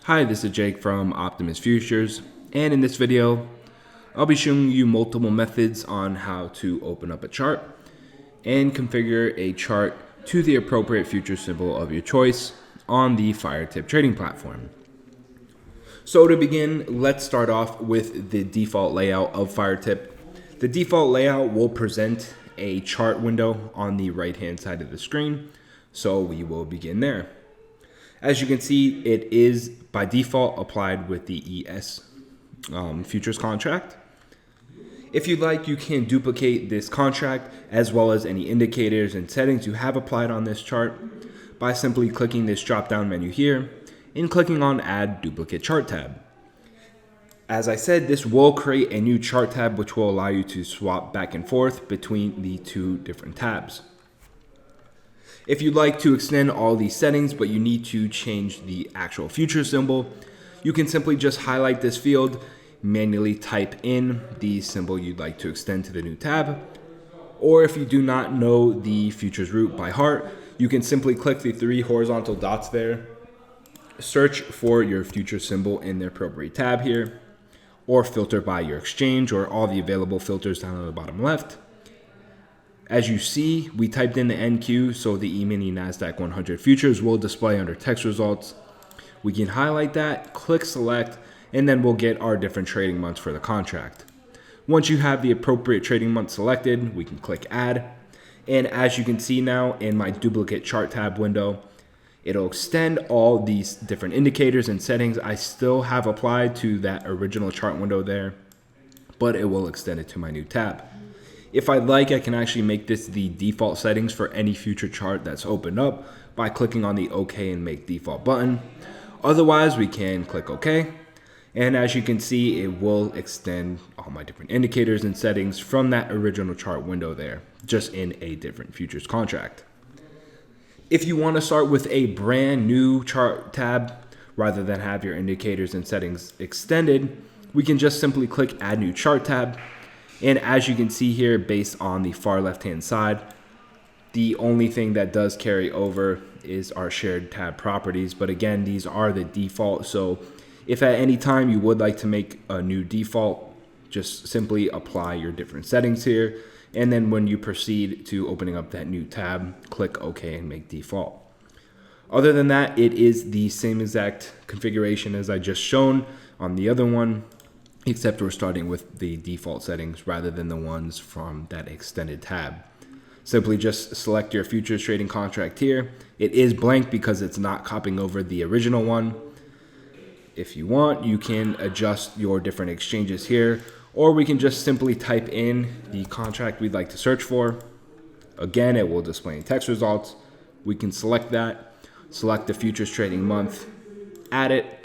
Hi, this is Jake from Optimus Futures, and in this video, I'll be showing you multiple methods on how to open up a chart and configure a chart to the appropriate future symbol of your choice on the Firetip trading platform. So to begin, let's start off with the default layout of Firetip. The default layout will present a chart window on the right-hand side of the screen, so we will begin there. As you can see, it is by default applied with the ES futures contract. If you'd like, you can duplicate this contract as well as any indicators and settings you have applied on this chart by simply clicking this drop-down menu here and clicking on Add Duplicate Chart tab. As I said, this will create a new chart tab which will allow you to swap back and forth between the two different tabs. If you'd like to extend all these settings, but you need to change the actual future symbol, you can simply just highlight this field, manually type in the symbol you'd like to extend to the new tab. Or if you do not know the futures root by heart, you can simply click the three horizontal dots there, search for your future symbol in the appropriate tab here, or filter by your exchange or all the available filters down on the bottom left. As you see, we typed in the NQ, so the E-mini NASDAQ 100 futures will display under text results. We can highlight that, click select, and then we'll get our different trading months for the contract. Once you have the appropriate trading month selected, we can click add. And as you can see now in my duplicate chart tab window, it'll extend all these different indicators and settings I still have applied to that original chart window there, but it will extend it to my new tab. If I'd like, I can actually make this the default settings for any future chart that's opened up by clicking on the OK and Make Default button. Otherwise, we can click OK. And as you can see, it will extend all my different indicators and settings from that original chart window there, just in a different futures contract. If you want to start with a brand new chart tab, rather than have your indicators and settings extended, we can just simply click Add New Chart tab. And as you can see here, based on the far left-hand side, the only thing that does carry over is our shared tab properties. But again, these are the default. So if at any time you would like to make a new default, just simply apply your different settings here. And then when you proceed to opening up that new tab, click OK and make default. Other than that, it is the same exact configuration as I just shown on the other one, except we're starting with the default settings rather than the ones from that extended tab. Simply just select your futures trading contract here. It is blank because it's not copying over the original one. If you want, you can adjust your different exchanges here, or we can just simply type in the contract we'd like to search for. Again, it will display in text results. We can select that, select the futures trading month, add it,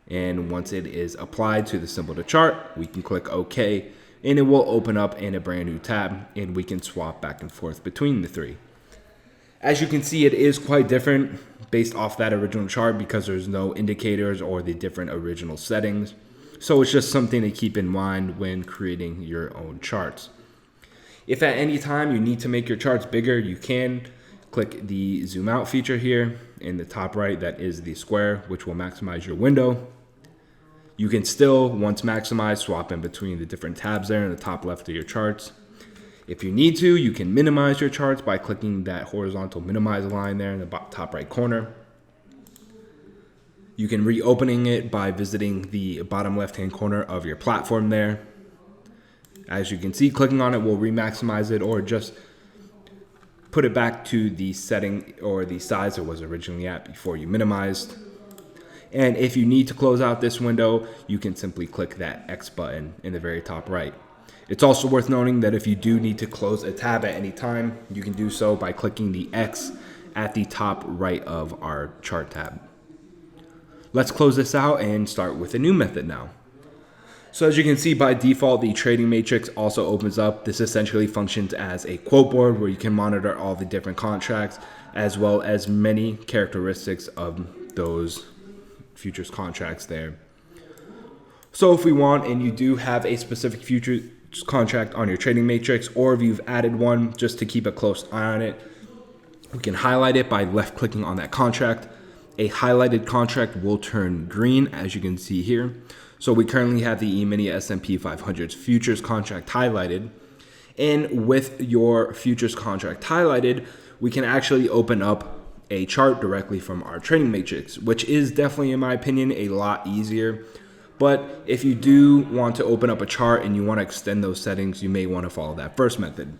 and once it is applied to the symbol of the chart, we can click OK, and it will open up in a brand new tab, and we can swap back and forth between the three. As you can see, it is quite different based off that original chart because there's no indicators or the different original settings. So it's just something to keep in mind when creating your own charts. If at any time you need to make your charts bigger, you can click the zoom out feature here in the top right. That is the square, which will maximize your window. You can still, once maximized, swap in between the different tabs there in the top left of your charts. If you need to, you can minimize your charts by clicking that horizontal minimize line there in the top right corner. You can reopening it by visiting the bottom left-hand corner of your platform there. As you can see, clicking on it will re-maximize it or just put it back to the setting or the size it was originally at before you minimized. And if you need to close out this window, you can simply click that X button in the very top right. It's also worth noting that if you do need to close a tab at any time, you can do so by clicking the X at the top right of our chart tab. Let's close this out and start with a new method now. So as you can see, by default, the trading matrix also opens up. This essentially functions as a quote board where you can monitor all the different contracts as well as many characteristics of those futures contracts there. So if we want, and you do have a specific futures contract on your trading matrix, or if you've added one just to keep a close eye on it, we can highlight it by left clicking on that contract a highlighted contract will turn green, as you can see here. So we currently have the E-mini S&P 500's futures contract highlighted. And with your futures contract highlighted, we can actually open up a chart directly from our trading matrix, which is definitely, in my opinion, a lot easier. But if you do want to open up a chart and you want to extend those settings, you may want to follow that first method.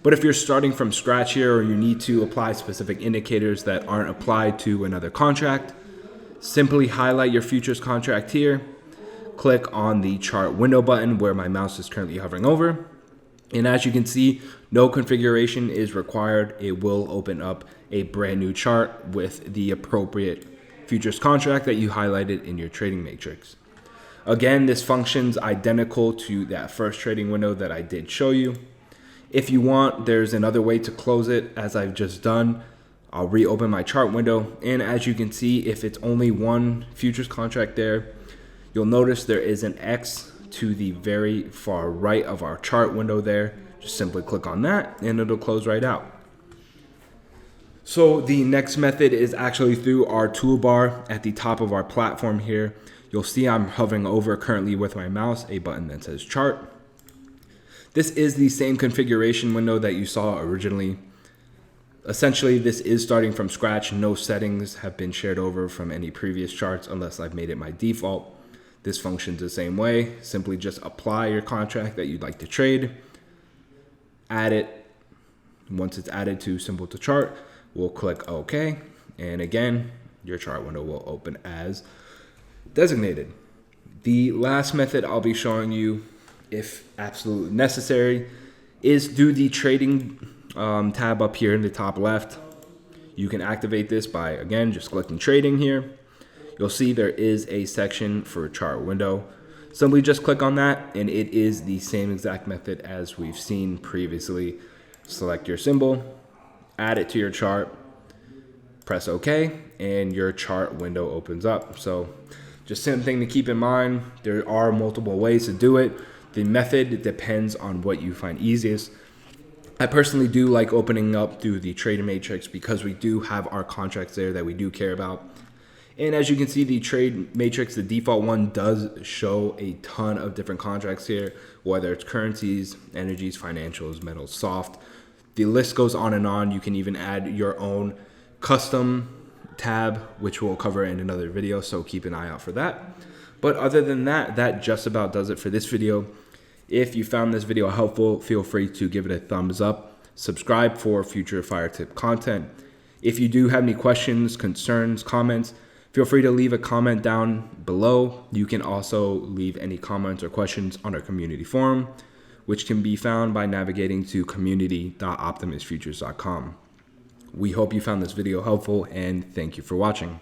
But if you're starting from scratch here, or you need to apply specific indicators that aren't applied to another contract, simply highlight your futures contract here, click on the chart window button where my mouse is currently hovering over. And as you can see, no configuration is required. It will open up a brand new chart with the appropriate futures contract that you highlighted in your trading matrix. Again, this functions identical to that first trading window that I did show you. If you want, there's another way to close it, as I've just done. I'll reopen my chart window, and as you can see, if it's only one futures contract there, you'll notice there is an X to the very far right of our chart window there. Just simply click on that and it'll close right out. So the next method is actually through our toolbar at the top of our platform here. You'll see I'm hovering over currently with my mouse a button that says chart. This is the same configuration window that you saw originally. Essentially, this is starting from scratch. No settings have been shared over from any previous charts unless I've made it my default. This functions the same way. Simply just apply your contract that you'd like to trade, add it. Once it's added to symbol to chart, we'll click OK. And again, your chart window will open as designated. The last method I'll be showing you, if absolutely necessary, is through the trading tab up here in the top left. You can activate this by, again, just clicking trading here. You'll see there is a section for chart window. Simply just click on that, and it is the same exact method as we've seen previously. Select your symbol, add it to your chart, press OK, and your chart window opens up. So just something to keep in mind. There are multiple ways to do it. The method depends on what you find easiest. I personally do like opening up through the trading matrix because we do have our contracts there that we do care about. And as you can see, the trade matrix, the default one, does show a ton of different contracts here, whether it's currencies, energies, financials, metals, soft. The list goes on and on. You can even add your own custom tab, which we'll cover in another video, so keep an eye out for that. But other than that, that just about does it for this video. If you found this video helpful, feel free to give it a thumbs up. Subscribe for future Firetip content. If you do have any questions, concerns, comments, feel free to leave a comment down below. You can also leave any comments or questions on our community forum, which can be found by navigating to community.optimusfutures.com. We hope you found this video helpful, and thank you for watching.